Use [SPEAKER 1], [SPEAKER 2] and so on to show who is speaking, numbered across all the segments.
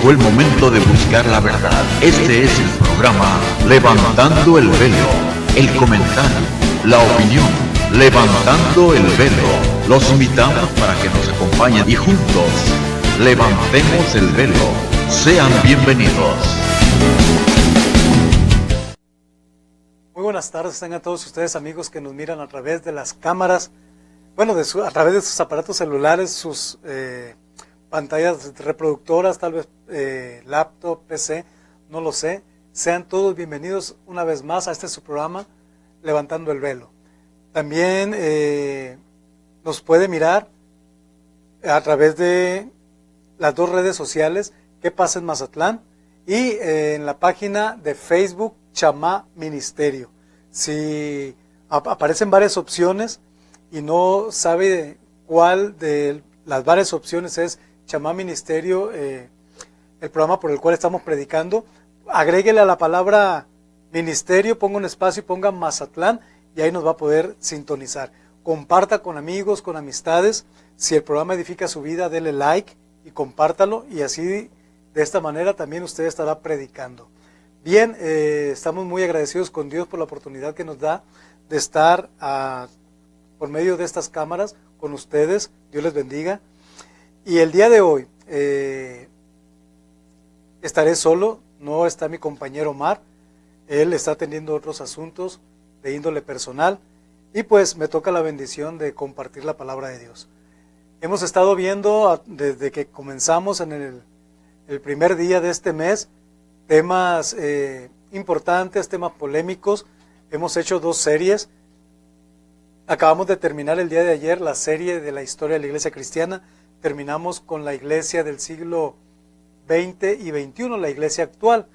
[SPEAKER 1] llegó el momento de buscar la verdad. Este es el programa Levantando el Velo, el comentario, la opinión, Levantando el Velo. Los invitamos para que nos acompañen y juntos levantemos el velo. Sean bienvenidos.
[SPEAKER 2] Muy buenas tardes, tengan todos ustedes amigos que nos miran a través de las cámaras, bueno, a través de sus aparatos celulares, sus pantallas reproductoras, tal vez laptop, PC, no lo sé. Sean todos bienvenidos una vez más a este su programa, Levantando el Velo. También nos puede mirar a través de las dos redes sociales, ¿Qué pasa en Mazatlán? Y en la página de Facebook, Chamá Ministerio. Si aparecen varias opciones y no sabe cuál de las varias opciones es Chamá Ministerio, el programa por el cual estamos predicando, agréguele a la palabra ministerio, ponga un espacio y ponga Mazatlán y ahí nos va a poder sintonizar. Comparta con amigos, con amistades. Si el programa edifica su vida, dele like y compártalo, y así de esta manera también usted estará predicando. Bien, estamos muy agradecidos con Dios por la oportunidad que nos da de estar por medio de estas cámaras con ustedes. Dios les bendiga. Y el día de hoy estaré solo, no está mi compañero Omar, él está atendiendo otros asuntos de índole personal y pues me toca la bendición de compartir la palabra de Dios. Hemos estado viendo desde que comenzamos en el primer día de este mes temas importantes, temas polémicos. Hemos hecho dos series. Acabamos de terminar el día de ayer la serie de la historia de la iglesia cristiana. Terminamos con la iglesia del siglo XX y XXI, la iglesia actual,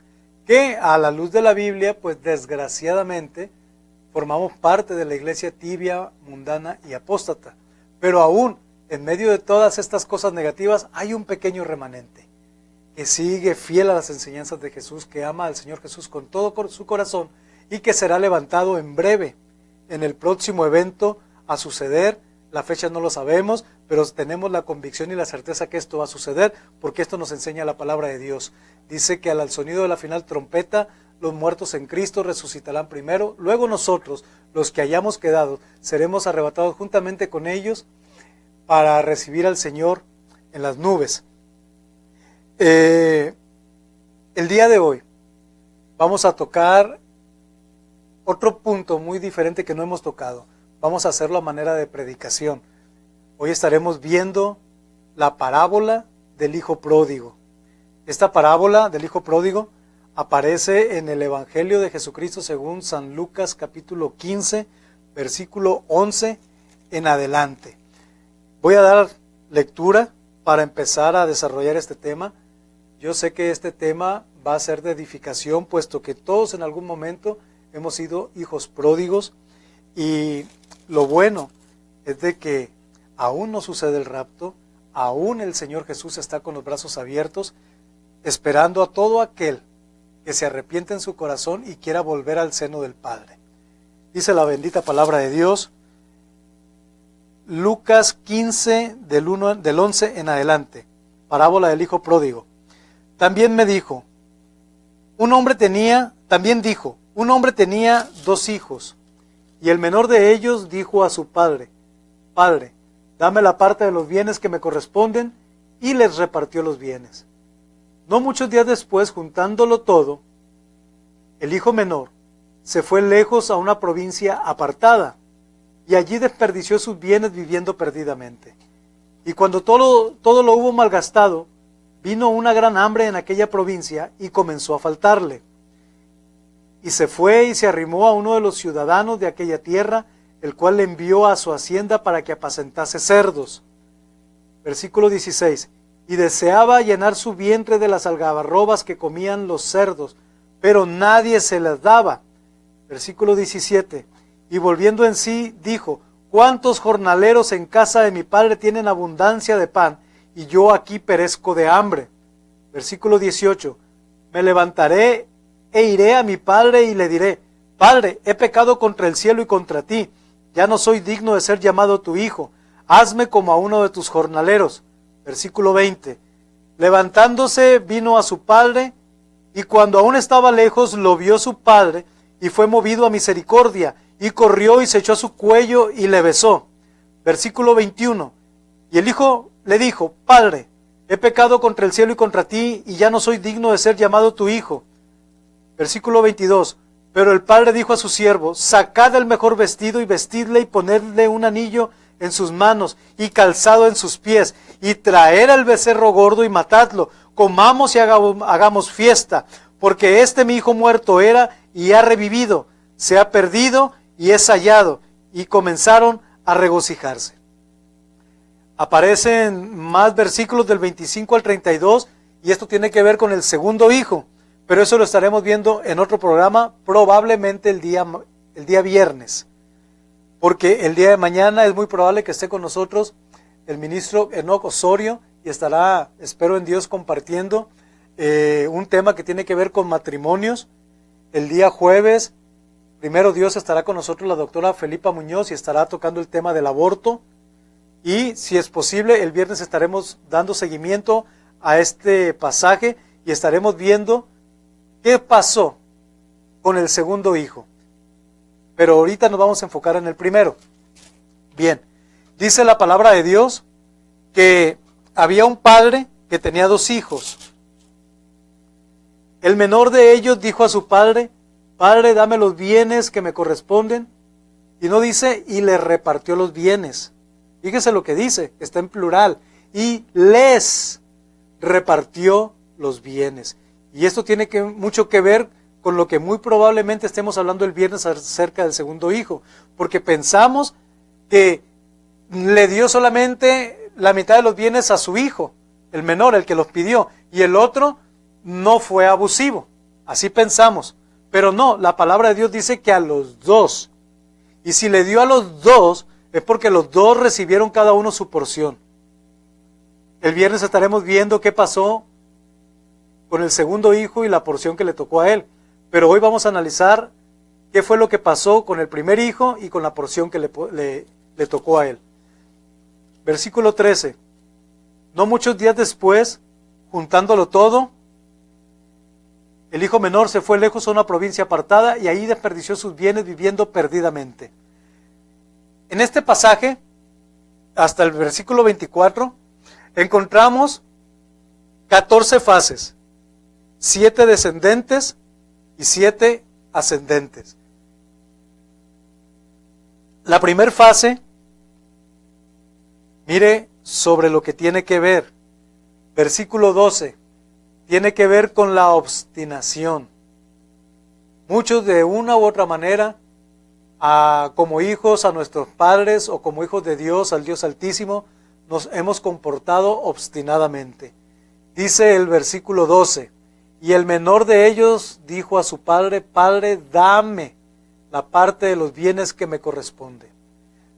[SPEAKER 2] que a la luz de la Biblia, pues desgraciadamente, formamos parte de la iglesia tibia, mundana y apóstata. Pero aún, en medio de todas estas cosas negativas, hay un pequeño remanente que sigue fiel a las enseñanzas de Jesús, que ama al Señor Jesús con todo su corazón y que será levantado en breve, en el próximo evento a suceder. La fecha no lo sabemos, pero tenemos la convicción y la certeza que esto va a suceder, porque esto nos enseña la palabra de Dios. Dice que al sonido de la final trompeta, los muertos en Cristo resucitarán primero, luego nosotros, los que hayamos quedado, seremos arrebatados juntamente con ellos para recibir al Señor en las nubes. El día de hoy vamos a tocar otro punto muy diferente que no hemos tocado. Vamos a hacerlo a manera de predicación. Hoy estaremos viendo la parábola del hijo pródigo. Esta parábola del hijo pródigo aparece en el Evangelio de Jesucristo según San Lucas capítulo 15, versículo 11 en adelante. Voy a dar lectura para empezar a desarrollar este tema. Yo sé que este tema va a ser de edificación, puesto que todos en algún momento hemos sido hijos pródigos, y lo bueno es de que aún no sucede el rapto, aún el Señor Jesús está con los brazos abiertos, esperando a todo aquel que se arrepiente en su corazón y quiera volver al seno del Padre. Dice la bendita palabra de Dios, Lucas 15, del 11 en adelante, parábola del hijo pródigo. También dijo, un hombre tenía dos hijos, y el menor de ellos dijo a su padre, Padre, dame la parte de los bienes que me corresponden, y les repartió los bienes. No muchos días después, juntándolo todo, el hijo menor se fue lejos a una provincia apartada, y allí desperdició sus bienes viviendo perdidamente. Y cuando todo lo hubo malgastado, vino una gran hambre en aquella provincia y comenzó a faltarle. Y se fue y se arrimó a uno de los ciudadanos de aquella tierra, el cual le envió a su hacienda para que apacentase cerdos. Versículo 16. Y deseaba llenar su vientre de las algarrobas que comían los cerdos, pero nadie se las daba. Versículo 17. Y volviendo en sí, dijo, ¿cuántos jornaleros en casa de mi padre tienen abundancia de pan, y yo aquí perezco de hambre? Versículo 18. Me levantaré e iré a mi padre y le diré, Padre, he pecado contra el cielo y contra ti, ya no soy digno de ser llamado tu hijo, hazme como a uno de tus jornaleros. Versículo 20. Levantándose vino a su padre, y cuando aún estaba lejos lo vio su padre, y fue movido a misericordia, y corrió y se echó a su cuello y le besó. Versículo 21. Y el hijo le dijo: Padre, he pecado contra el cielo y contra ti, y ya no soy digno de ser llamado tu hijo. Versículo 22. Pero el padre dijo a su siervo: Sacad el mejor vestido y vestidle, y ponedle un anillo en sus manos y calzado en sus pies, y traer el becerro gordo y matadlo. Comamos y hagamos fiesta, porque mi hijo muerto era y ha revivido, se ha perdido y es hallado. Y comenzaron a regocijarse. Aparecen más versículos del 25 al 32, y esto tiene que ver con el segundo hijo, pero eso lo estaremos viendo en otro programa, probablemente el día viernes, porque el día de mañana es muy probable que esté con nosotros el ministro Enoc Osorio, y estará, espero en Dios, compartiendo un tema que tiene que ver con matrimonios. El día jueves, primero Dios, estará con nosotros la doctora Felipa Muñoz y estará tocando el tema del aborto. Y si es posible, el viernes estaremos dando seguimiento a este pasaje y estaremos viendo qué pasó con el segundo hijo. Pero ahorita nos vamos a enfocar en el primero. Bien, dice la palabra de Dios que había un padre que tenía 2 hijos. El menor de ellos dijo a su padre: Padre, dame los bienes que me corresponden. Y no dice: y le repartió los bienes. Fíjese lo que dice, está en plural. Y les repartió los bienes. Y esto tiene mucho que ver con lo que muy probablemente estemos hablando el viernes acerca del segundo hijo. Porque pensamos que le dio solamente la mitad de los bienes a su hijo, el menor, el que los pidió, y el otro no fue abusivo. Así pensamos. Pero no, la palabra de Dios dice que a los 2. Y si le dio a los 2, es porque los 2 recibieron cada uno su porción. El viernes estaremos viendo qué pasó con el segundo hijo y la porción que le tocó a él. Pero hoy vamos a analizar qué fue lo que pasó con el primer hijo y con la porción que le tocó a él. Versículo 13. No muchos días después, juntándolo todo, el hijo menor se fue lejos a una provincia apartada y ahí desperdició sus bienes viviendo perdidamente. En este pasaje, hasta el versículo 24, encontramos 14 fases, 7 descendentes y 7 ascendentes. La primera fase, mire sobre lo que tiene que ver, versículo 12, tiene que ver con la obstinación. Muchos de una u otra manera, como hijos a nuestros padres o como hijos de Dios, al Dios Altísimo, nos hemos comportado obstinadamente. Dice el versículo 12, y el menor de ellos dijo a su padre: Padre, dame la parte de los bienes que me corresponde.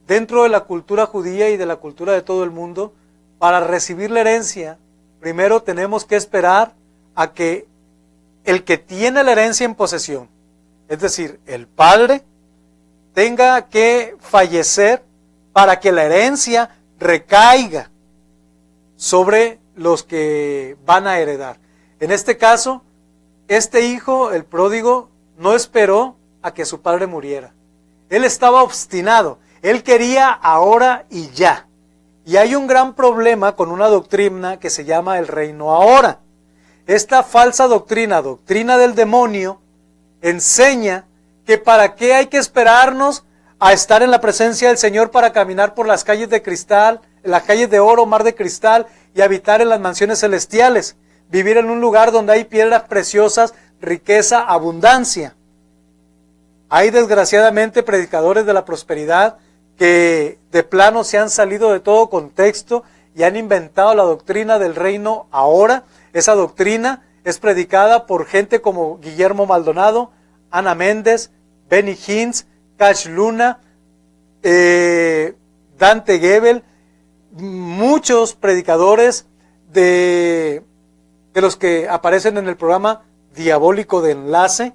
[SPEAKER 2] Dentro de la cultura judía y de la cultura de todo el mundo, para recibir la herencia, primero tenemos que esperar a que el que tiene la herencia en posesión, es decir, el padre, tenga que fallecer para que la herencia recaiga sobre los que van a heredar. En este caso, este hijo, el pródigo, no esperó a que su padre muriera. Él estaba obstinado. Él quería ahora y ya. Y hay un gran problema con una doctrina que se llama el reino ahora. Esta falsa doctrina, doctrina del demonio, enseña que para qué hay que esperarnos a estar en la presencia del Señor para caminar por las calles de cristal, en las calles de oro, mar de cristal, y habitar en las mansiones celestiales. Vivir en un lugar donde hay piedras preciosas, riqueza, abundancia. Hay desgraciadamente predicadores de la prosperidad que de plano se han salido de todo contexto y han inventado la doctrina del reino ahora. Esa doctrina es predicada por gente como Guillermo Maldonado, Ana Méndez, Benny Hinn, Cash Luna, Dante Gebel, muchos predicadores de los que aparecen en el programa Diabólico de Enlace,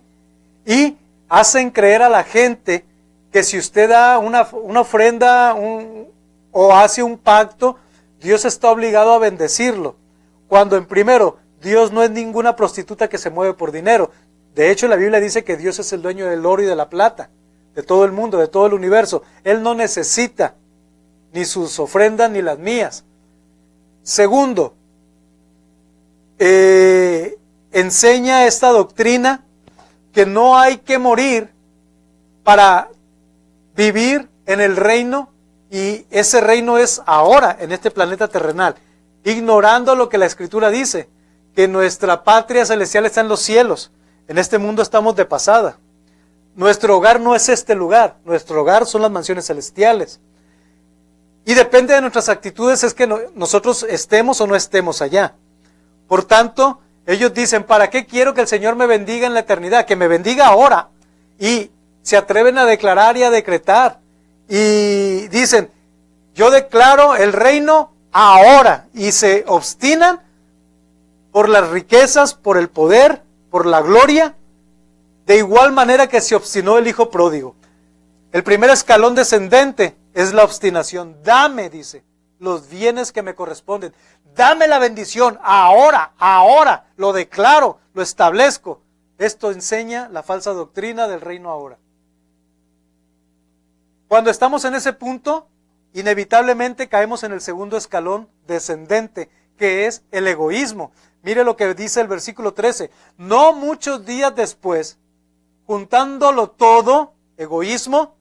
[SPEAKER 2] y hacen creer a la gente que si usted da una ofrenda o hace un pacto, Dios está obligado a bendecirlo. Cuando en primero, Dios no es ninguna prostituta que se mueve por dinero. De hecho, la Biblia dice que Dios es el dueño del oro y de la plata, de todo el mundo, de todo el universo. Él no necesita ni sus ofrendas ni las mías. Segundo, enseña esta doctrina que no hay que morir para vivir en el reino, y ese reino es ahora, en este planeta terrenal, ignorando lo que la Escritura dice, que nuestra patria celestial está en los cielos. En este mundo estamos de pasada. Nuestro hogar no es este lugar, nuestro hogar son las mansiones celestiales. Y depende de nuestras actitudes es que nosotros estemos o no estemos allá. Por tanto, ellos dicen, ¿para qué quiero que el Señor me bendiga en la eternidad? Que me bendiga ahora. Y se atreven a declarar y a decretar. Y dicen, yo declaro el reino ahora. Y se obstinan por las riquezas, por el poder, por la gloria, de igual manera que se obstinó el hijo pródigo. El primer escalón descendente es la obstinación. Dame, dice, los bienes que me corresponden. Dame la bendición, ahora, lo declaro, lo establezco. Esto enseña la falsa doctrina del reino ahora. Cuando estamos en ese punto, inevitablemente caemos en el segundo escalón descendente, que es el egoísmo. Mire lo que dice el versículo 13. No muchos días después, juntándolo todo, egoísmo,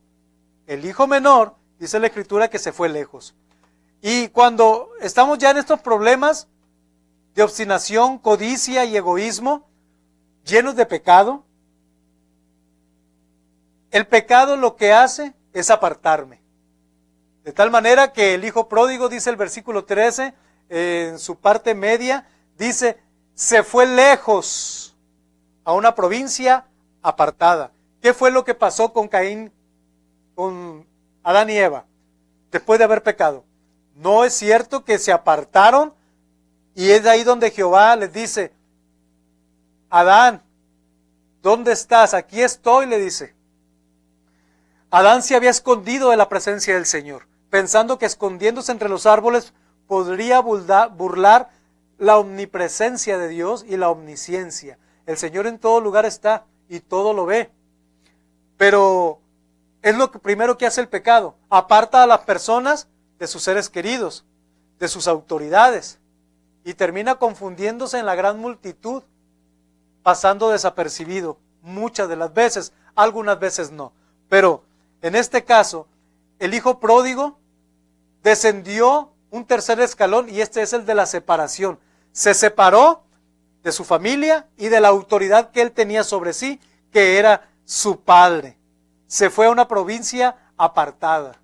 [SPEAKER 2] el hijo menor, dice la Escritura, que se fue lejos. Y cuando estamos ya en estos problemas de obstinación, codicia y egoísmo, llenos de pecado, el pecado lo que hace es apartarme. De tal manera que el hijo pródigo, dice el versículo 13, en su parte media, dice, se fue lejos a una provincia apartada. ¿Qué fue lo que pasó con Caín, con Adán y Eva, después de haber pecado? ¿No es cierto que se apartaron? Y es de ahí donde Jehová les dice, Adán, ¿dónde estás? Aquí estoy, le dice. Adán se había escondido de la presencia del Señor, pensando que escondiéndose entre los árboles podría burlar la omnipresencia de Dios y la omnisciencia. El Señor en todo lugar está y todo lo ve. Pero es lo primero que hace el pecado. Aparta a las personas de sus seres queridos, de sus autoridades, y termina confundiéndose en la gran multitud, pasando desapercibido muchas de las veces, algunas veces no. Pero en este caso, el hijo pródigo descendió un tercer escalón, y este es el de la separación. Se separó de su familia y de la autoridad que él tenía sobre sí, que era su padre. Se fue a una provincia apartada.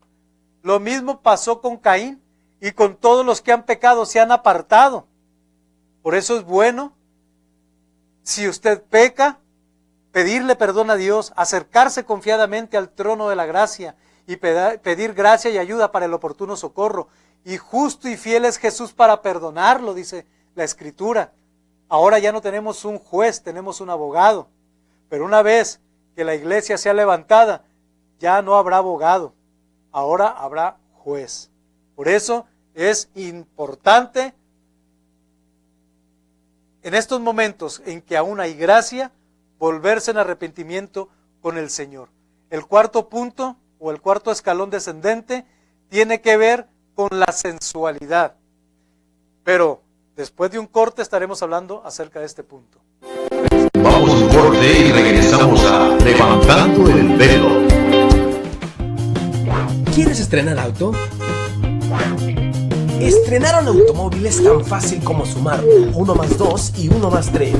[SPEAKER 2] Lo mismo pasó con Caín y con todos los que han pecado, se han apartado. Por eso es bueno, si usted peca, pedirle perdón a Dios, acercarse confiadamente al trono de la gracia y pedir gracia y ayuda para el oportuno socorro. Y justo y fiel es Jesús para perdonarlo, dice la Escritura. Ahora ya no tenemos un juez, tenemos un abogado. Pero una vez que la iglesia sea levantada, ya no habrá abogado, ahora habrá juez. Por eso es importante en estos momentos en que aún hay gracia, volverse en arrepentimiento con el Señor. El cuarto punto o el cuarto escalón descendente tiene que ver con la sensualidad. Pero después de un corte estaremos hablando acerca de este punto.
[SPEAKER 1] Vamos a un corte y regresamos a Levantando el Velo.
[SPEAKER 3] ¿Quieres estrenar auto? Estrenar un automóvil es tan fácil como sumar 1 más 2 y 1 más 3.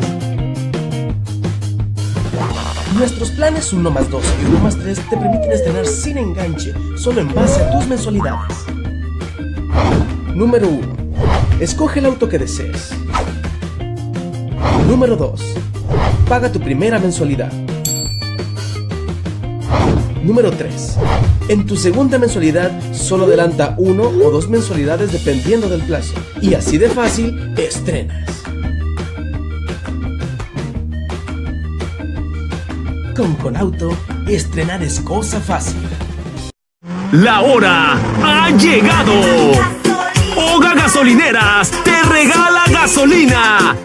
[SPEAKER 3] Nuestros planes 1 más 2 y 1 más 3 te permiten estrenar sin enganche, solo en base a tus mensualidades. Número 1. Escoge el auto que desees. Número 2. Paga tu primera mensualidad. Número 3. En tu segunda mensualidad solo adelanta 1 o 2 mensualidades dependiendo del plazo. Y así de fácil, estrenas. Con Conauto, estrenar es cosa fácil.
[SPEAKER 4] La hora ha llegado. Oga Gasolineras te regala gasolina.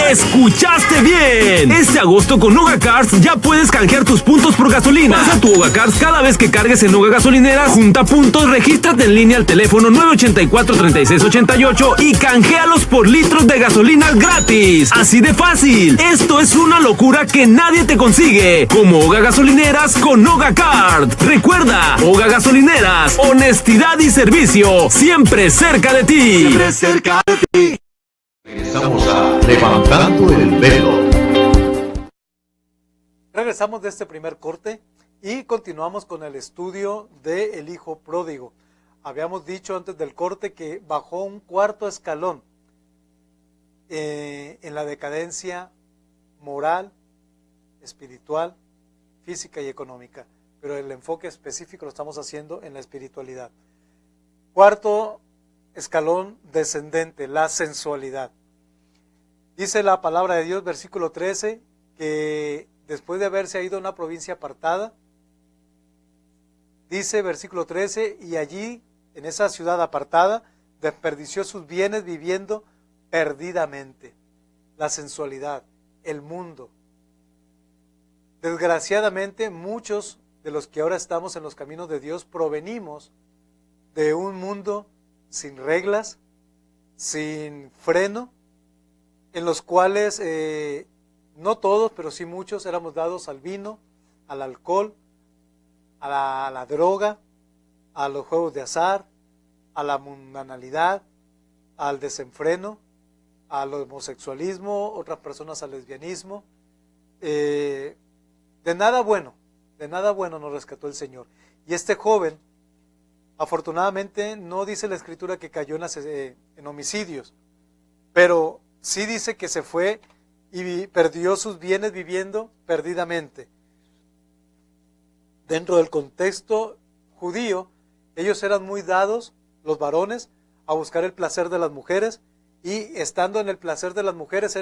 [SPEAKER 4] ¡Escuchaste bien! Este agosto con Oga Cars ya puedes canjear tus puntos por gasolina. Pasa tu Oga Cars cada vez que cargues en Oga Gasolineras, junta puntos, regístrate en línea al teléfono 984-3688 y canjealos por litros de gasolina gratis. Así de fácil. Esto es una locura que nadie te consigue. Como Oga Gasolineras con Oga Cars. Recuerda, Oga Gasolineras, honestidad y servicio, siempre cerca de ti.
[SPEAKER 1] Siempre cerca de ti. Estamos levantando el velo.
[SPEAKER 2] Regresamos de este primer corte y continuamos con el estudio de El Hijo Pródigo. Habíamos dicho antes del corte que bajó un cuarto escalón en la decadencia moral, espiritual, física y económica, pero el enfoque específico lo estamos haciendo en la espiritualidad. Cuarto escalón descendente, la sensualidad. Dice la palabra de Dios, versículo 13, que después de haberse ido a una provincia apartada, dice versículo 13, y allí, en esa ciudad apartada, desperdició sus bienes viviendo perdidamente. La sensualidad, el mundo. Desgraciadamente, muchos de los que ahora estamos en los caminos de Dios provenimos de un mundo sin reglas, sin freno, en los cuales no todos, pero sí muchos éramos dados al vino, al alcohol, a la droga, a los juegos de azar, a la mundanalidad, al desenfreno, al homosexualismo, otras personas al lesbianismo. De nada bueno nos rescató el Señor. Y este joven, afortunadamente, no dice la Escritura que cayó en homicidios, pero sí dice que se fue y perdió sus bienes viviendo perdidamente. Dentro del contexto judío, ellos eran muy dados, los varones, a buscar el placer de las mujeres, y estando en el placer de las mujeres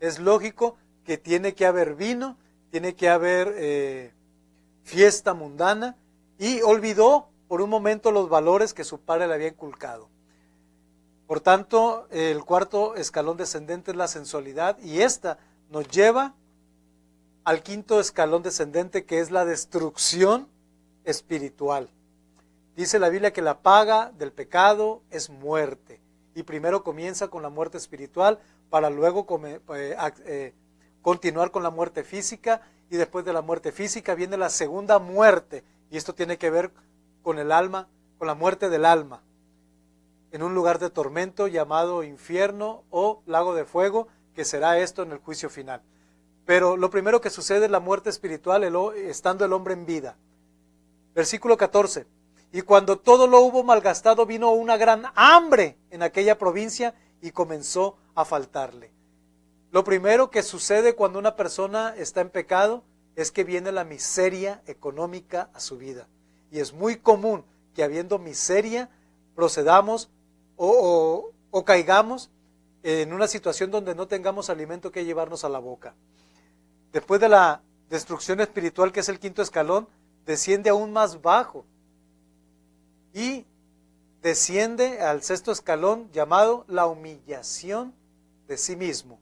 [SPEAKER 2] es lógico que tiene que haber vino, tiene que haber fiesta mundana, y olvidó por un momento los valores que su padre le había inculcado. Por tanto, el cuarto escalón descendente es la sensualidad, y esta nos lleva al quinto escalón descendente, que es la destrucción espiritual. Dice la Biblia que la paga del pecado es muerte, y primero comienza con la muerte espiritual para luego continuar con la muerte física, y después de la muerte física viene la segunda muerte, y esto tiene que ver con el alma, con la muerte del alma, en un lugar de tormento llamado infierno o lago de fuego, que será esto en el juicio final. Pero lo primero que sucede es la muerte espiritual, estando el hombre en vida. Versículo 14, y cuando todo lo hubo malgastado, vino una gran hambre en aquella provincia y comenzó a faltarle. Lo primero que sucede cuando una persona está en pecado es que viene la miseria económica a su vida. Y es muy común que habiendo miseria procedamos o caigamos en una situación donde no tengamos alimento que llevarnos a la boca. Después de la destrucción espiritual, que es el quinto escalón, desciende aún más bajo y desciende al sexto escalón llamado la humillación de sí mismo.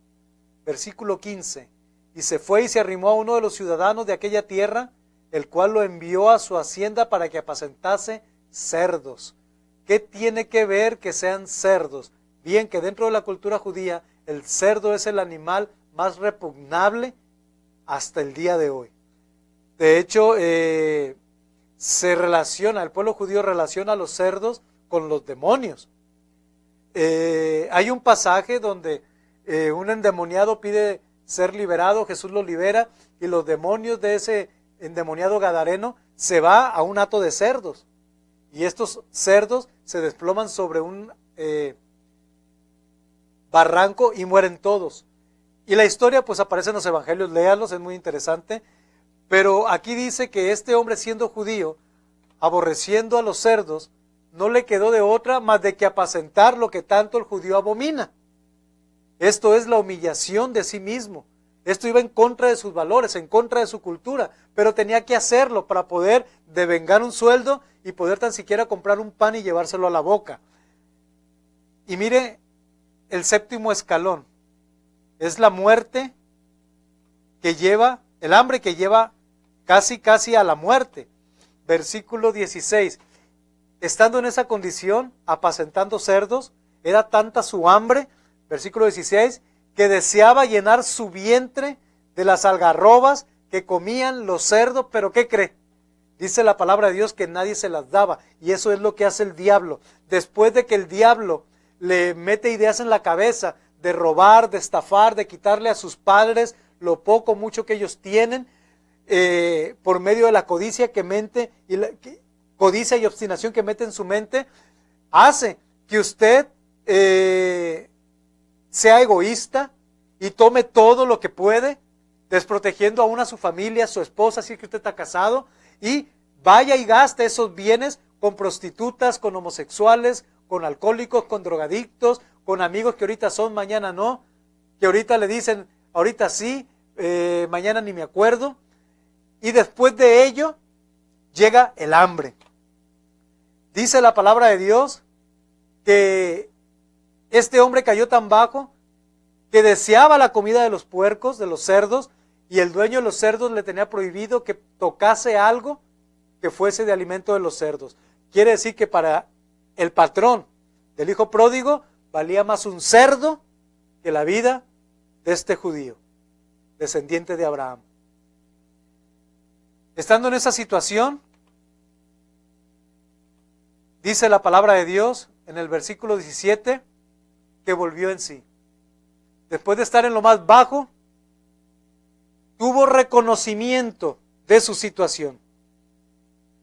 [SPEAKER 2] Versículo 15, y se fue y se arrimó a uno de los ciudadanos de aquella tierra, el cual lo envió a su hacienda para que apacentase cerdos. ¿Qué tiene que ver que sean cerdos? Bien, que dentro de la cultura judía el cerdo es el animal más repugnable hasta el día de hoy. De hecho, el pueblo judío relaciona a los cerdos con los demonios. Hay un pasaje donde un endemoniado pide ser liberado, Jesús lo libera, y los demonios de ese endemoniado gadareno se va a un hato de cerdos. Y estos cerdos se desploman sobre un barranco y mueren todos. Y la historia pues aparece en los evangelios, léalos, es muy interesante. Pero aquí dice que este hombre, siendo judío, aborreciendo a los cerdos, no le quedó de otra más de que apacentar lo que tanto el judío abomina. Esto es la humillación de sí mismo. Esto iba en contra de sus valores, en contra de su cultura, pero tenía que hacerlo para poder devengar un sueldo y poder tan siquiera comprar un pan y llevárselo a la boca. Y mire el séptimo escalón. Es la muerte que lleva, el hambre que lleva casi a la muerte. Versículo 16. Estando en esa condición, apacentando cerdos, era tanta su hambre, versículo 16, que deseaba llenar su vientre de las algarrobas que comían los cerdos, pero ¿qué cree? Dice la palabra de Dios que nadie se las daba, y eso es lo que hace el diablo. Después de que el diablo le mete ideas en la cabeza de robar, de estafar, de quitarle a sus padres lo poco, mucho que ellos tienen, por medio de la codicia que mente, codicia y obstinación que mete en su mente, hace que usted sea egoísta y tome todo lo que puede, desprotegiendo aún a su familia, a su esposa, si es que usted está casado, y vaya y gaste esos bienes con prostitutas, con homosexuales, con alcohólicos, con drogadictos, con amigos que ahorita son, mañana no, que ahorita le dicen, ahorita sí, mañana ni me acuerdo, y después de ello llega el hambre. Dice la palabra de Dios que este hombre cayó tan bajo que deseaba la comida de los puercos, de los cerdos, y el dueño de los cerdos le tenía prohibido que tocase algo que fuese de alimento de los cerdos. Quiere decir que para el patrón del hijo pródigo valía más un cerdo que la vida de este judío, descendiente de Abraham. Estando en esa situación, dice la palabra de Dios en el versículo 17 que volvió en sí. Después de estar en lo más bajo, tuvo reconocimiento de su situación.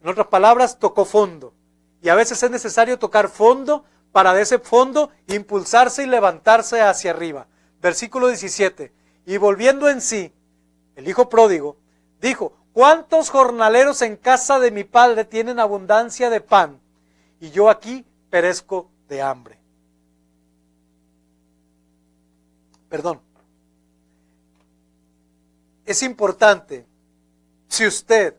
[SPEAKER 2] En otras palabras, tocó fondo. Y a veces es necesario tocar fondo para de ese fondo impulsarse y levantarse hacia arriba. Versículo 17. Y volviendo en sí, el hijo pródigo dijo: ¿cuántos jornaleros en casa de mi padre tienen abundancia de pan? Y yo aquí perezco de hambre. Perdón. Es importante, si usted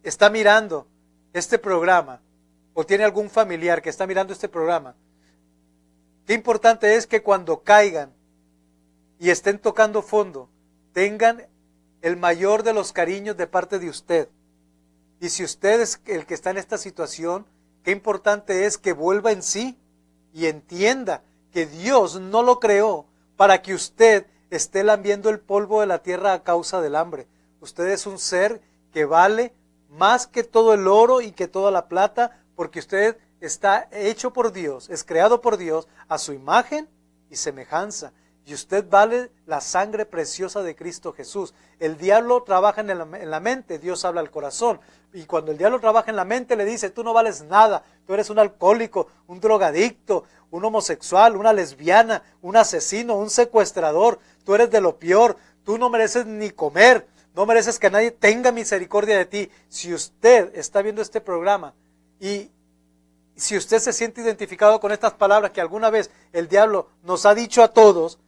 [SPEAKER 2] está mirando este programa o tiene algún familiar que está mirando este programa, qué importante es que cuando caigan y estén tocando fondo, tengan el mayor de los cariños de parte de usted. Y si usted es el que está en esta situación, qué importante es que vuelva en sí y entienda que Dios no lo creó para que usted esté lambiendo el polvo de la tierra a causa del hambre. Usted es un ser que vale más que todo el oro y que toda la plata, porque usted está hecho por Dios, es creado por Dios a su imagen y semejanza. Y usted vale la sangre preciosa de Cristo Jesús. El diablo trabaja en la mente, Dios habla al corazón. Y cuando el diablo trabaja en la mente, le dice: tú no vales nada, tú eres un alcohólico, un drogadicto, un homosexual, una lesbiana, un asesino, un secuestrador, tú eres de lo peor, tú no mereces ni comer, no mereces que nadie tenga misericordia de ti. Si usted está viendo este programa y si usted se siente identificado con estas palabras que alguna vez el diablo nos ha dicho a todos,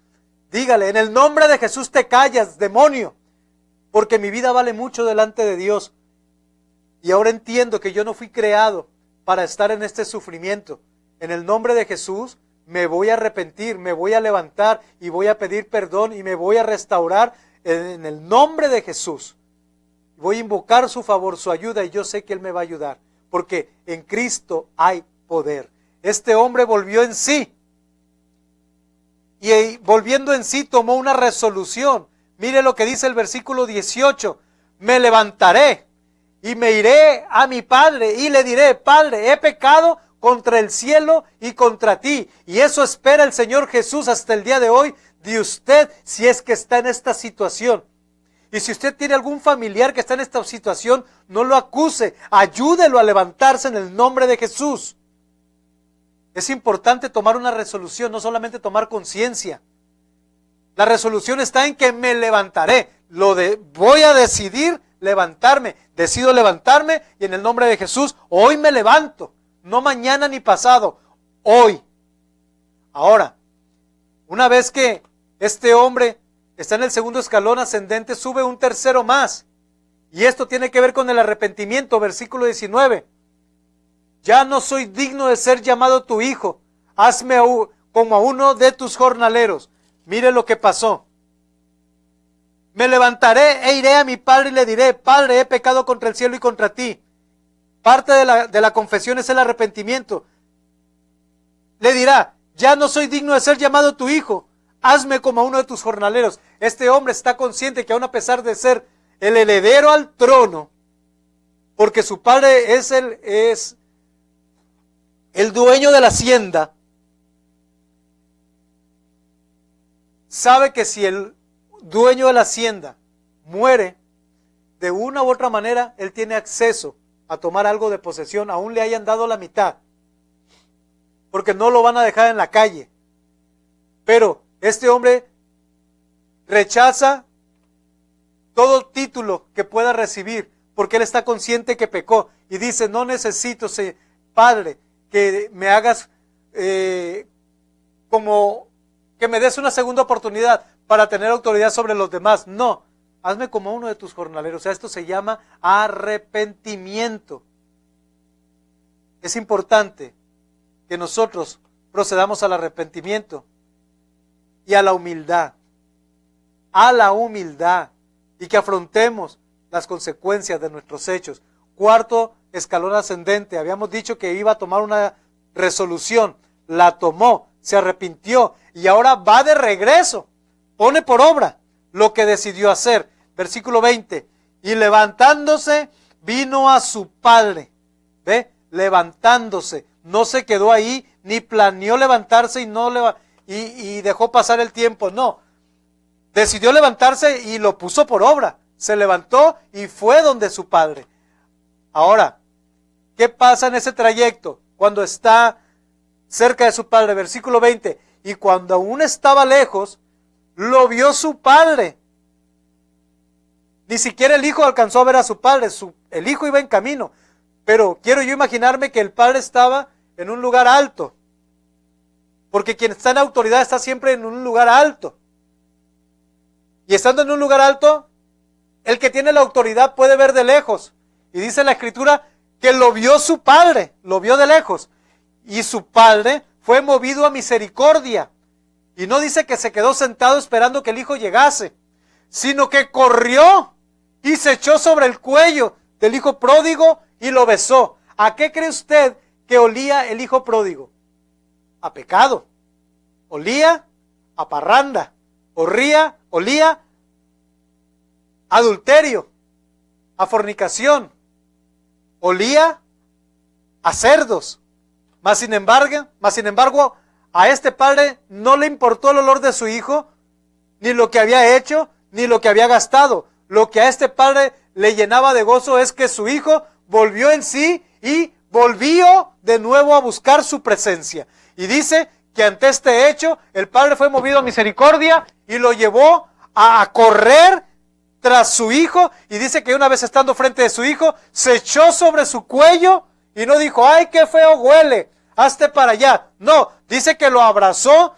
[SPEAKER 2] dígale: en el nombre de Jesús te callas, demonio, porque mi vida vale mucho delante de Dios. Y ahora entiendo que yo no fui creado para estar en este sufrimiento. En el nombre de Jesús me voy a arrepentir, me voy a levantar y voy a pedir perdón y me voy a restaurar en el nombre de Jesús. Voy a invocar su favor, su ayuda, y yo sé que Él me va a ayudar, porque en Cristo hay poder. Este hombre volvió en sí. Y volviendo en sí tomó una resolución. Mire lo que dice el versículo 18. Me levantaré y me iré a mi padre y le diré: Padre, he pecado contra el cielo y contra ti. Y eso espera el Señor Jesús hasta el día de hoy de usted, si es que está en esta situación. Y si usted tiene algún familiar que está en esta situación, no lo acuse, ayúdelo a levantarse en el nombre de Jesús. Es importante tomar una resolución, no solamente tomar conciencia. La resolución está en que me levantaré. Voy a decidir levantarme. Decido levantarme y en el nombre de Jesús, hoy me levanto. No mañana ni pasado, hoy. Ahora, una vez que este hombre está en el segundo escalón ascendente, sube un tercero más. Y esto tiene que ver con el arrepentimiento, versículo 19. Ya no soy digno de ser llamado tu hijo. Hazme como a uno de tus jornaleros. Mire lo que pasó. Me levantaré e iré a mi padre y le diré: Padre, he pecado contra el cielo y contra ti. Parte de la confesión es el arrepentimiento. Le dirá: ya no soy digno de ser llamado tu hijo, hazme como a uno de tus jornaleros. Este hombre está consciente que aun a pesar de ser el heredero al trono, porque su padre es el dueño de la hacienda, sabe que si el dueño de la hacienda muere, de una u otra manera, él tiene acceso a tomar algo de posesión, aún le hayan dado la mitad, porque no lo van a dejar en la calle. Pero este hombre rechaza todo título que pueda recibir, porque él está consciente que pecó, y dice: no necesito, Padre, que me hagas como que me des una segunda oportunidad para tener autoridad sobre los demás. No, hazme como uno de tus jornaleros. O sea, esto se llama arrepentimiento. Es importante que nosotros procedamos al arrepentimiento y a la humildad. Y que afrontemos las consecuencias de nuestros hechos. Cuarto escalón ascendente. Habíamos dicho que iba a tomar una resolución. La tomó, se arrepintió y ahora va de regreso. Pone por obra lo que decidió hacer. Versículo 20. Y levantándose, vino a su padre. ¿Ve? Levantándose. No se quedó ahí, ni planeó levantarse y dejó pasar el tiempo. No. Decidió levantarse y lo puso por obra. Se levantó y fue donde su padre. Ahora, ¿qué pasa en ese trayecto? Cuando está cerca de su padre. Versículo 20. Y cuando aún estaba lejos, lo vio su padre. Ni siquiera el hijo alcanzó a ver a su padre. El hijo iba en camino. Pero quiero yo imaginarme que el padre estaba en un lugar alto. Porque quien está en autoridad está siempre en un lugar alto. Y estando en un lugar alto, el que tiene la autoridad puede ver de lejos. Y dice la Escritura que lo vio su padre, lo vio de lejos. Y su padre fue movido a misericordia. Y no dice que se quedó sentado esperando que el hijo llegase, sino que corrió y se echó sobre el cuello del hijo pródigo y lo besó. ¿A qué cree usted que olía el hijo pródigo? A pecado. Olía a parranda. Olía a adulterio, a fornicación. Olía a cerdos. Mas sin embargo, a este padre no le importó el olor de su hijo, ni lo que había hecho, ni lo que había gastado. Lo que a este padre le llenaba de gozo es que su hijo volvió en sí y volvió de nuevo a buscar su presencia. Y dice que ante este hecho, el padre fue movido a misericordia y lo llevó a correr tras su hijo. Y dice que una vez estando frente de su hijo, se echó sobre su cuello y no dijo: ¡ay, qué feo huele! ¡Hazte para allá! No, dice que lo abrazó,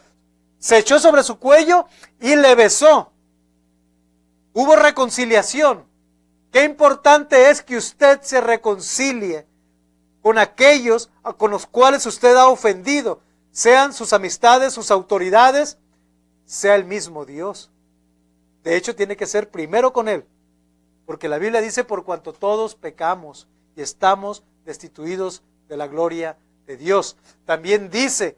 [SPEAKER 2] se echó sobre su cuello y le besó. Hubo reconciliación. Qué importante es que usted se reconcilie con aquellos con los cuales usted ha ofendido, sean sus amistades, sus autoridades, sea el mismo Dios. De hecho, tiene que ser primero con Él, porque la Biblia dice: por cuanto todos pecamos y estamos destituidos de la gloria de Dios. También dice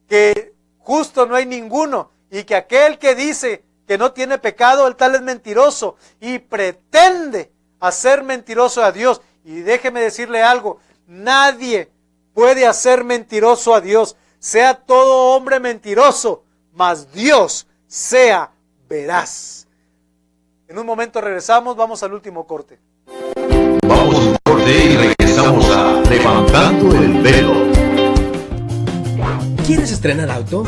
[SPEAKER 2] que justo no hay ninguno, y que aquel que dice que no tiene pecado, el tal es mentiroso y pretende hacer mentiroso a Dios. Y déjeme decirle algo: nadie puede hacer mentiroso a Dios. Sea todo hombre mentiroso, mas Dios sea veraz. En un momento regresamos, vamos al último corte.
[SPEAKER 1] Vamos a un corte y regresamos a Levantando el Velo.
[SPEAKER 3] ¿Quieres estrenar auto?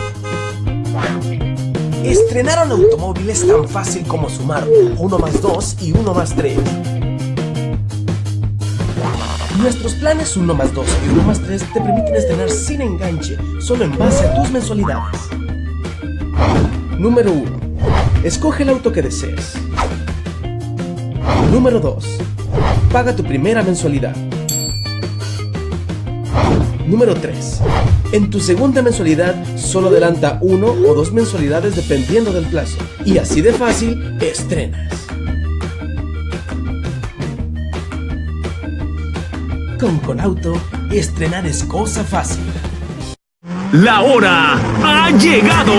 [SPEAKER 3] Estrenar un automóvil es tan fácil como sumar 1 más 2 y 1 más 3. Nuestros planes 1 más 2 y 1 más 3 te permiten estrenar sin enganche, solo en base a tus mensualidades. Número 1. Escoge el auto que desees. Número 2. Paga tu primera mensualidad. Número 3. En tu segunda mensualidad, solo adelanta 1 o 2 mensualidades dependiendo del plazo. Y así de fácil, estrenas. Con Conauto, estrenar es cosa fácil.
[SPEAKER 4] La hora ha llegado.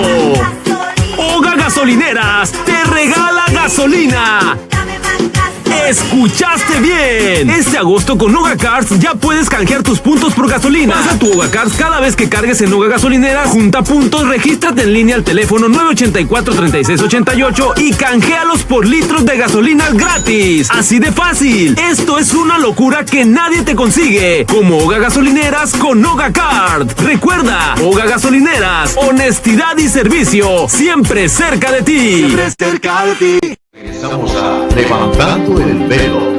[SPEAKER 4] Oga Gasolineras te regala gasolina. ¡Escuchaste bien! Este agosto con Oga Cars ya puedes canjear tus puntos por gasolina. Pasa tu Oga Cars cada vez que cargues en Oga Gasolineras, junta puntos, regístrate en línea al teléfono 984-3688 y canjealos por litros de gasolina gratis. Así de fácil. Esto es una locura que nadie te consigue. Como Oga Gasolineras con Oga Card. Recuerda, Oga Gasolineras, honestidad y servicio, siempre cerca de ti. Siempre cerca de ti.
[SPEAKER 1] Regresamos a Levantando el Velo.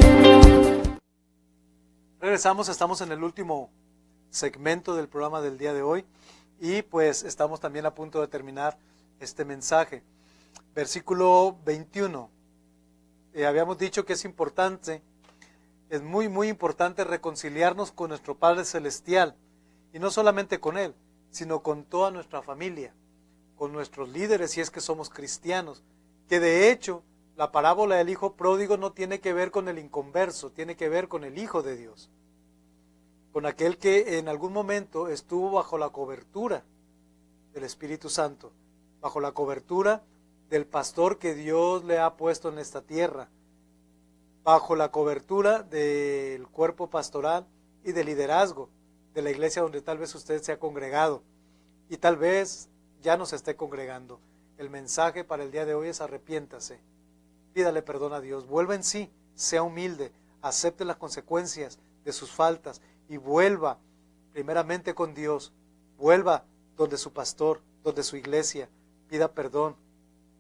[SPEAKER 2] Regresamos, estamos en el último segmento del programa del día de hoy y pues estamos también a punto de terminar este mensaje. Versículo 21. Habíamos dicho que es importante, es muy importante reconciliarnos con nuestro Padre Celestial y no solamente con Él, sino con toda nuestra familia, con nuestros líderes si es que somos cristianos, que de hecho la parábola del hijo pródigo no tiene que ver con el inconverso, tiene que ver con el Hijo de Dios, con aquel que en algún momento estuvo bajo la cobertura del Espíritu Santo, bajo la cobertura del pastor que Dios le ha puesto en esta tierra, bajo la cobertura del cuerpo pastoral y del liderazgo de la iglesia donde tal vez usted se ha congregado y tal vez ya no se esté congregando. El mensaje para el día de hoy es arrepiéntase. Pídale perdón a Dios, vuelva en sí, sea humilde, acepte las consecuencias de sus faltas y vuelva primeramente con Dios, vuelva donde su pastor, donde su iglesia, pida perdón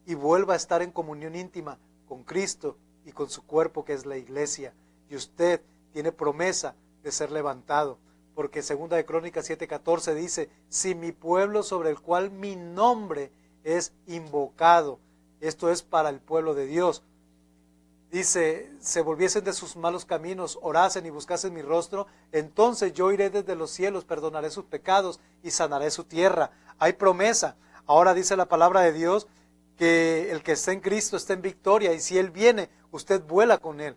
[SPEAKER 2] y vuelva a estar en comunión íntima con Cristo y con su cuerpo que es la iglesia. Y usted tiene promesa de ser levantado, porque 2 de Crónicas 7:14 dice, si mi pueblo sobre el cual mi nombre es invocado, esto es para el pueblo de Dios, dice, se volviesen de sus malos caminos, orasen y buscasen mi rostro, entonces yo iré desde los cielos, perdonaré sus pecados y sanaré su tierra. Hay promesa. Ahora dice la palabra de Dios que el que está en Cristo está en victoria y si Él viene, usted vuela con Él.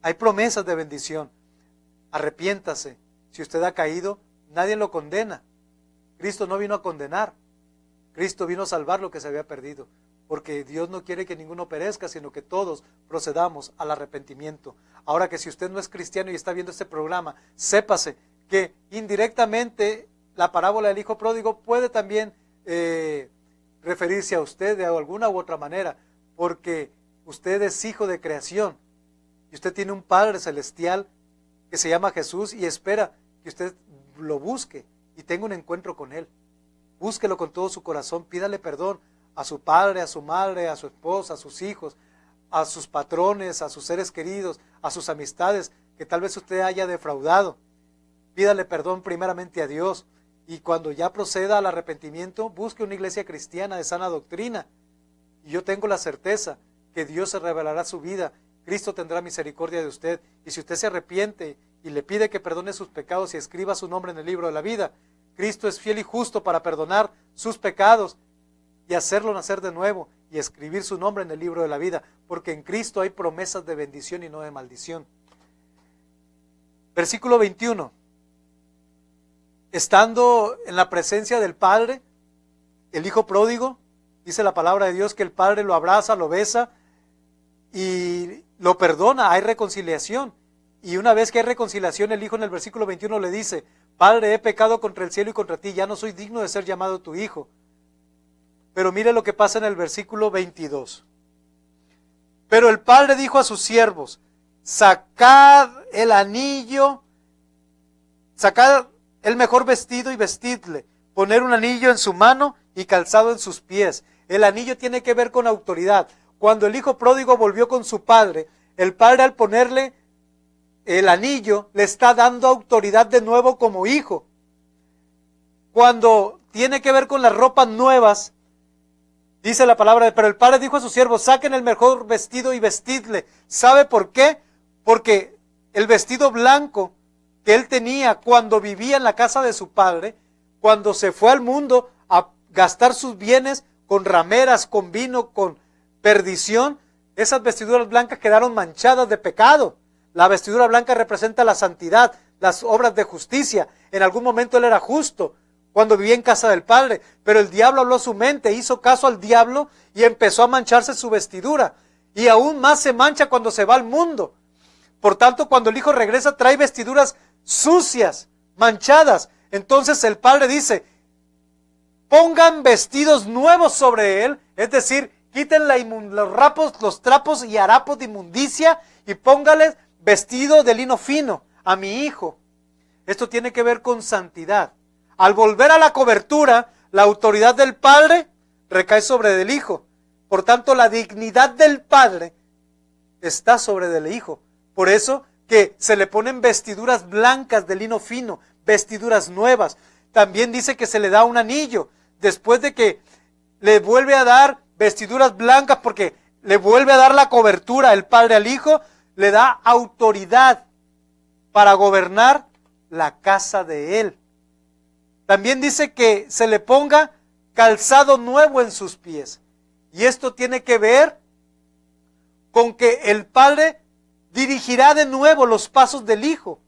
[SPEAKER 2] Hay promesas de bendición. Arrepiéntase. Si usted ha caído, nadie lo condena. Cristo no vino a condenar. Cristo vino a salvar lo que se había perdido. Porque Dios no quiere que ninguno perezca, sino que todos procedamos al arrepentimiento. Ahora que si usted no es cristiano y está viendo este programa, sépase que indirectamente la parábola del hijo pródigo puede también referirse a usted de alguna u otra manera, porque usted es hijo de creación y usted tiene un Padre Celestial que se llama Jesús y espera que usted lo busque y tenga un encuentro con Él. Búsquelo con todo su corazón, pídale perdón a su padre, a su madre, a su esposa, a sus hijos, a sus patrones, a sus seres queridos, a sus amistades que tal vez usted haya defraudado. Pídale perdón primeramente a Dios y cuando ya proceda al arrepentimiento, busque una iglesia cristiana de sana doctrina. Y yo tengo la certeza que Dios se revelará su vida, Cristo tendrá misericordia de usted y si usted se arrepiente y le pide que perdone sus pecados y escriba su nombre en el libro de la vida, Cristo es fiel y justo para perdonar sus pecados y hacerlo nacer de nuevo y escribir su nombre en el libro de la vida, porque en Cristo hay promesas de bendición y no de maldición. Versículo 21. Estando en la presencia del Padre, el hijo pródigo, dice la palabra de Dios que el Padre lo abraza, lo besa y lo perdona, hay reconciliación. Y una vez que hay reconciliación, el hijo en el versículo 21 le dice, Padre, he pecado contra el cielo y contra ti, ya no soy digno de ser llamado tu hijo. Pero mire lo que pasa en el versículo 22. Pero el padre dijo a sus siervos, sacad el anillo, sacad el mejor vestido y vestidle, poner un anillo en su mano y calzado en sus pies. El anillo tiene que ver con autoridad. Cuando el hijo pródigo volvió con su padre, el padre al ponerle el anillo le está dando autoridad de nuevo como hijo. Cuando tiene que ver con las ropas nuevas, dice la palabra, pero el padre dijo a sus siervos, saquen el mejor vestido y vestidle. ¿Sabe por qué? Porque el vestido blanco que él tenía cuando vivía en la casa de su padre, cuando se fue al mundo a gastar sus bienes con rameras, con vino, con perdición, esas vestiduras blancas quedaron manchadas de pecado. La vestidura blanca representa la santidad, las obras de justicia. En algún momento él era justo cuando vivía en casa del Padre, pero el diablo habló a su mente, hizo caso al diablo y empezó a mancharse su vestidura. Y aún más se mancha cuando se va al mundo. Por tanto, cuando el Hijo regresa, trae vestiduras sucias, manchadas. Entonces el Padre dice, pongan vestidos nuevos sobre él, es decir, quiten los trapos y harapos de inmundicia y póngales vestido de lino fino a mi hijo. Esto tiene que ver con santidad. Al volver a la cobertura, la autoridad del Padre recae sobre el Hijo. Por tanto, la dignidad del Padre está sobre el Hijo. Por eso que se le ponen vestiduras blancas de lino fino, vestiduras nuevas. También dice que se le da un anillo, después de que le vuelve a dar vestiduras blancas, porque le vuelve a dar la cobertura el Padre al Hijo, le da autoridad para gobernar la casa de él. También dice que se le ponga calzado nuevo en sus pies. Y esto tiene que ver con que el Padre dirigirá de nuevo los pasos del Hijo.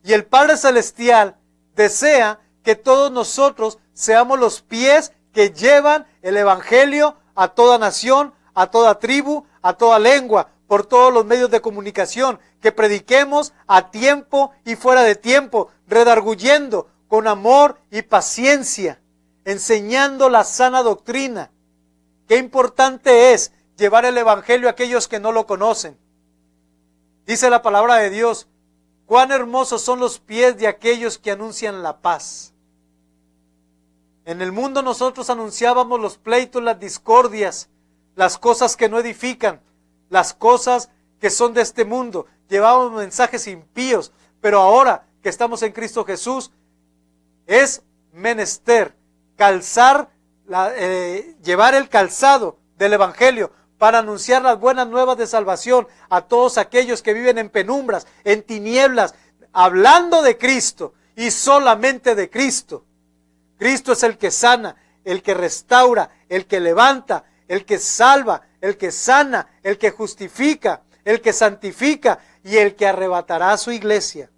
[SPEAKER 2] Y el Padre Celestial desea que todos nosotros seamos los pies que llevan el Evangelio a toda nación, a toda tribu, a toda lengua, por todos los medios de comunicación, que prediquemos a tiempo y fuera de tiempo, redarguyendo con amor y paciencia, enseñando la sana doctrina. Qué importante es llevar el Evangelio a aquellos que no lo conocen. Dice la palabra de Dios, cuán hermosos son los pies de aquellos que anuncian la paz. En el mundo nosotros anunciábamos los pleitos, las discordias, las cosas que no edifican, las cosas que son de este mundo. Llevábamos mensajes impíos, pero ahora que estamos en Cristo Jesús, es menester calzar, llevar el calzado del Evangelio para anunciar las buenas nuevas de salvación a todos aquellos que viven en penumbras, en tinieblas, hablando de Cristo y solamente de Cristo. Cristo es el que sana, el que restaura, el que levanta, el que salva, el que sana, el que justifica, el que santifica y el que arrebatará a su iglesia.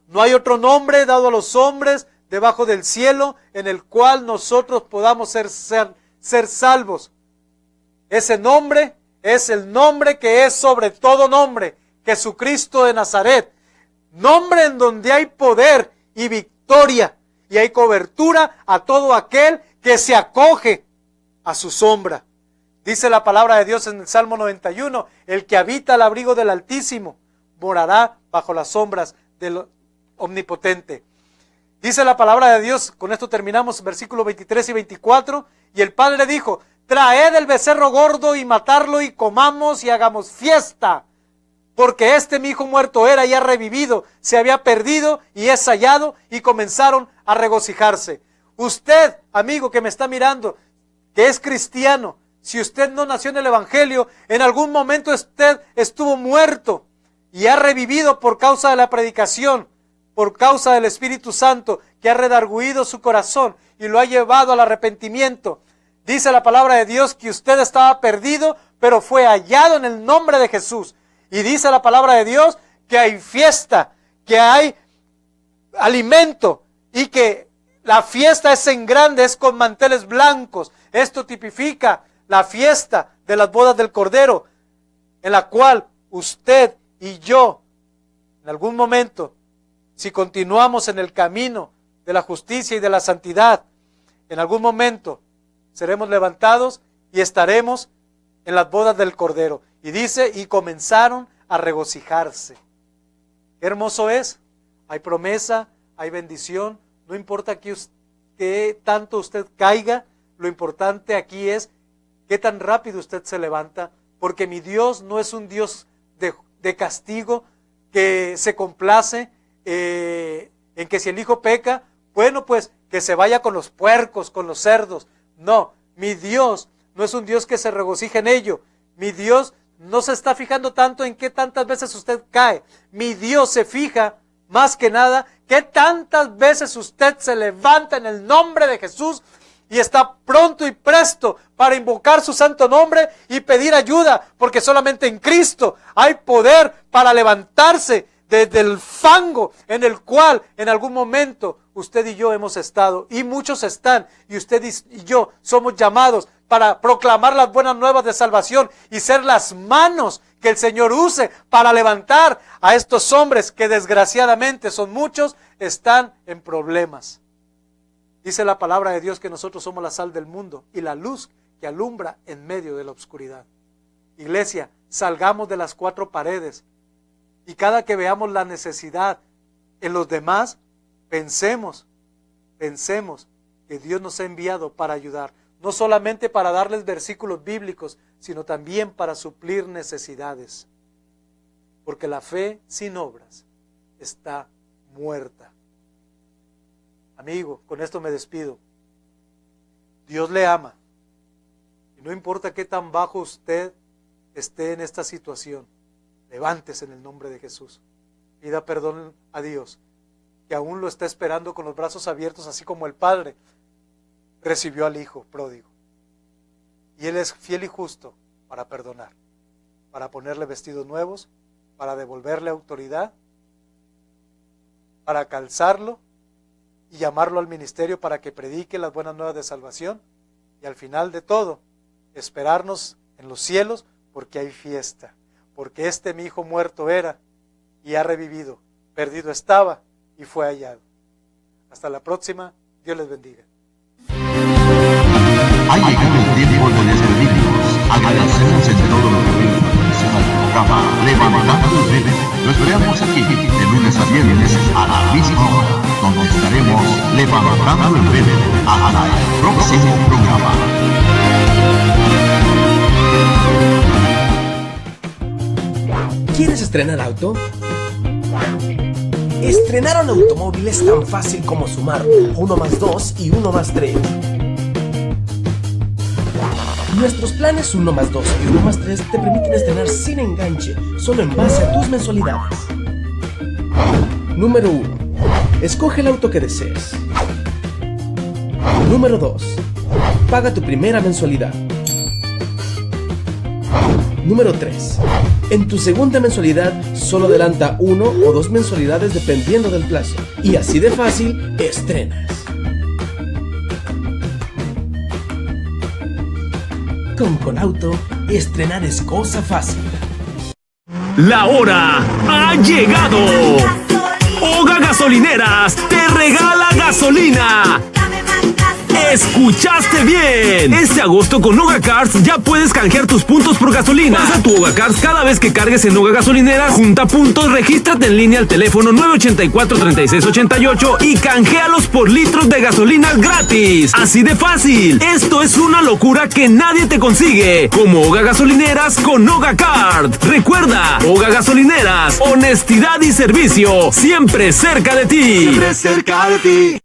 [SPEAKER 2] No hay otro nombre dado a los hombres debajo del cielo en el cual nosotros podamos ser salvos. Ese nombre es el nombre que es sobre todo nombre, Jesucristo de Nazaret. Nombre en donde hay poder y victoria y hay cobertura a todo aquel que se acoge a su sombra. Dice la palabra de Dios en el Salmo 91, el que habita al abrigo del Altísimo morará bajo las sombras del Omnipotente. Dice la palabra de Dios, con esto terminamos, versículos 23 y 24, y el Padre dijo, traed el becerro gordo y matarlo y comamos y hagamos fiesta, porque mi hijo muerto era y ha revivido, se había perdido y es hallado, y comenzaron a regocijarse. Usted, amigo que me está mirando, que es cristiano, si usted no nació en el Evangelio, en algún momento usted estuvo muerto y ha revivido por causa de la predicación, por causa del Espíritu Santo que ha redarguido su corazón y lo ha llevado al arrepentimiento. Dice la palabra de Dios que usted estaba perdido, pero fue hallado en el nombre de Jesús. Y dice la palabra de Dios que hay fiesta, que hay alimento y que la fiesta es en grande, es con manteles blancos. Esto tipifica la fiesta de las bodas del Cordero, en la cual usted y yo, en algún momento, si continuamos en el camino de la justicia y de la santidad, en algún momento seremos levantados y estaremos en las bodas del Cordero. Y dice, y comenzaron a regocijarse. Qué hermoso es. Hay promesa, hay bendición. No importa que tanto usted caiga, lo importante aquí es qué tan rápido usted se levanta, porque mi Dios no es un Dios de castigo que se complace en que si el hijo peca, bueno, pues que se vaya con los puercos, con los cerdos. No, mi Dios no es un Dios que se regocija en ello. Mi Dios no se está fijando tanto en qué tantas veces usted cae. Mi Dios se fija más que nada qué tantas veces usted se levanta en el nombre de Jesús y está pronto y presto para invocar su santo nombre y pedir ayuda, porque solamente en Cristo hay poder para levantarse del fango en el cual en algún momento usted y yo hemos estado, y muchos están, y usted y yo somos llamados para proclamar las buenas nuevas de salvación y ser las manos que el Señor use para levantar a estos hombres que desgraciadamente son muchos, están en problemas. Dice la palabra de Dios que nosotros somos la sal del mundo y la luz que alumbra en medio de la oscuridad. Iglesia, salgamos de las cuatro paredes y cada que veamos la necesidad en los demás, pensemos que Dios nos ha enviado para ayudar, no solamente para darles versículos bíblicos, sino también para suplir necesidades, porque la fe sin obras está muerta. Amigo, con esto me despido. Dios le ama, y no importa qué tan bajo usted esté en esta situación, levántese en el nombre de Jesús, pida perdón a Dios, que aún lo está esperando con los brazos abiertos, así como el Padre recibió al Hijo pródigo. Y Él es fiel y justo para perdonar, para ponerle vestidos nuevos, para devolverle autoridad, para calzarlo y llamarlo al ministerio para que predique las buenas nuevas de salvación, y al final de todo, esperarnos en los cielos, porque hay fiesta, porque mi hijo muerto era y ha revivido, perdido estaba y fue hallado. Hasta la próxima, Dios les bendiga.
[SPEAKER 1] Ha llegado el tiempo de despedirnos. Agradecemos en todo lo que vino al programa Levantando el Velo. Lo esperamos aquí, de lunes a viernes, a la misma hora, donde estaremos levantando el velo. Hasta el próximo programa.
[SPEAKER 3] ¿Quieres estrenar auto? Estrenar un automóvil es tan fácil como sumar 1 más 2 y 1 más 3. Nuestros planes 1 más 2 y 1 más 3 te permiten estrenar sin enganche, solo en base a tus mensualidades. Número 1. Escoge el auto que desees. Número 2. Paga tu primera mensualidad. Número 3. En tu segunda mensualidad, solo adelanta 1 o 2 mensualidades dependiendo del plazo. Y así de fácil, estrenas. Con Conauto, estrenar es cosa fácil.
[SPEAKER 4] La hora ha llegado. Oga Gasolineras te regala gasolina. ¡Escuchaste bien! Este agosto con Oga Cars ya puedes canjear tus puntos por gasolina. Pasa tu Oga Cars cada vez que cargues en Oga Gasolineras, junta puntos, regístrate en línea al teléfono 984-3688 y canjealos por litros de gasolina gratis. Así de fácil. Esto es una locura que nadie te consigue. Como Oga Gasolineras con Oga Card. Recuerda, Oga Gasolineras, honestidad y servicio, siempre cerca de ti. Siempre cerca de ti.